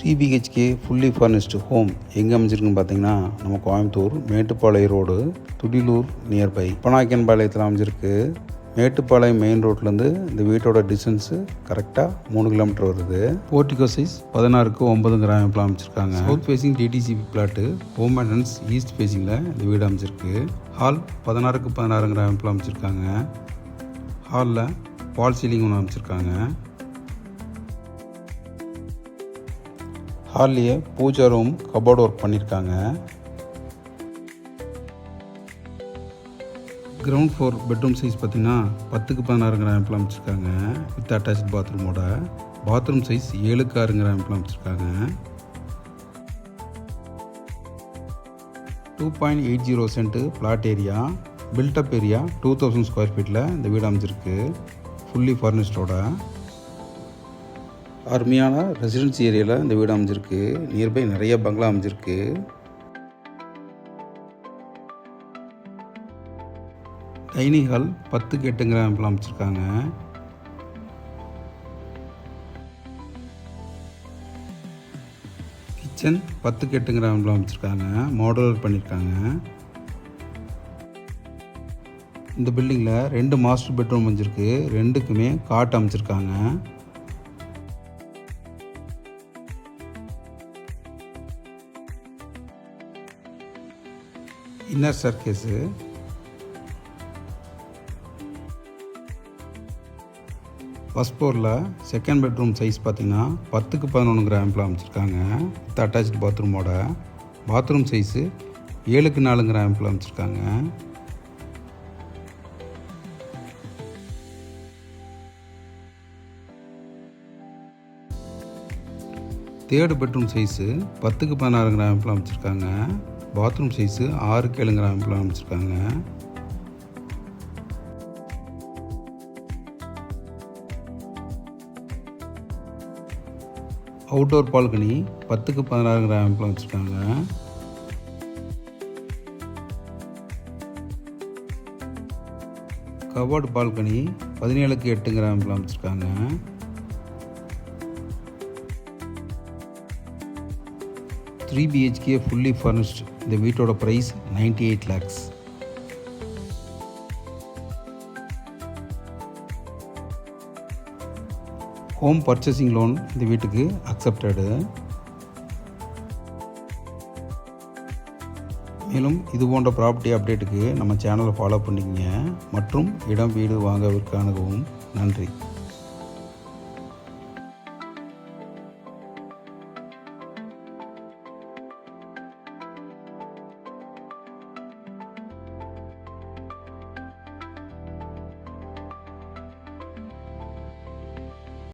3 BHK fully furnished home எங்கே அமைஞ்சிருக்குன்னு பார்த்தீங்கன்னா நம்ம கோயம்புத்தூர் மேட்டுப்பாளையம் ரோடு துடிலூர் நியர்பை பனாக்கன்பாளையத்தில் அமைஞ்சிருக்கு. மேட்டுப்பாளையம் மெயின் ரோட்லேருந்து இந்த வீட்டோட டிஸ்டன்ஸு கரெக்டாக 3 கிலோமீட்டர் வருது. போர்ட்டிகோ சைஸ் 16க்கு 9 கிராமத்தில் அமைச்சிருக்காங்க. South facing DTCP plot. Home maintenance east ஃபேஸிங்கில் இந்த வீடு அமைச்சிருக்கு. ஹால் 16க்கு 16 கிராமத்தில் அமைச்சிருக்காங்க. ஹாலில் வால் சீலிங் ஒன்று அமைச்சிருக்காங்க. ஹால்லேயே பூஜா ரூம் கபோர்டு ஒர்க் பண்ணியிருக்காங்க. கிரவுண்ட் ஃப்ளோர் பெட்ரூம் சைஸ் பார்த்திங்கன்னா 10க்கு 16 கிராமத்தில் அமைச்சிருக்காங்க. வித் அட்டாச் பாத்ரூமோட. பாத்ரூம் சைஸ் 7க்கு 6 கிராமத்தில் அமைச்சிருக்காங்க. 2.80 cent plot area. Built-up area 2000 square ஃபீட்டில் இந்த வீடு அமைச்சிருக்கு. ஃபுல்லி ஃபர்னிஷ்டோட அருமையான ரெசிடென்சி ஏரியாவில் இந்த வீடு அமைஞ்சிருக்கு. நியர்பை நிறைய பங்களா அமைஞ்சிருக்கு. டைனிங் ஹால் 10க்கு 8 கிராமத்தில் அமைச்சிருக்காங்க. கிச்சன் 10க்கு 8 கிராமத்தில் அமைச்சிருக்காங்க. மாடுலர் பண்ணியிருக்காங்க. இந்த பில்டிங்கில் 2 மாஸ்டர் பெட்ரூம் அமைஞ்சிருக்கு. 2க்குமே காட் அமைச்சிருக்காங்க. Inner staircase. ஃபஸ்ட் ஃப்ளோரில் செகண்ட் பெட்ரூம் சைஸ் பார்த்திங்கன்னா 10க்கு 11 கிராமத்தில் அமைச்சிருக்காங்க. வித் அட்டாச்சு பாத்ரூமோட. பாத்ரூம் சைஸு 7க்கு 4 கிராமத்தில் அமைச்சிருக்காங்க. தேர்டு பெட்ரூம் சைஸு 10க்கு 16 கிராமத்தில் அமைச்சிருக்காங்க. பாத்ரூம் சைஸு 6க்கு 7 கிராமத்தில் அமைச்சிருக்காங்க. அவுட்டோர் பால்கனி 10க்கு 16 கிராமத்தில் வச்சுருக்காங்க. கவர்டு பால்கனி 17க்கு 8 கிராமத்தில் அமைச்சிருக்காங்க. Three BHK fully furnished. இந்த வீட்டோட price 98 lakhs. Home purchasing loan இந்த வீட்டுக்கு அக்செப்டடு. மேலும் இது போன்ற ப்ராப்பர்ட்டி அப்டேட்டுக்கு நம்ம சேனலை ஃபாலோ பண்ணிக்கங்க. மற்றும் இடம் வீடு வாங்க விற்க அணுகவும். நன்றி.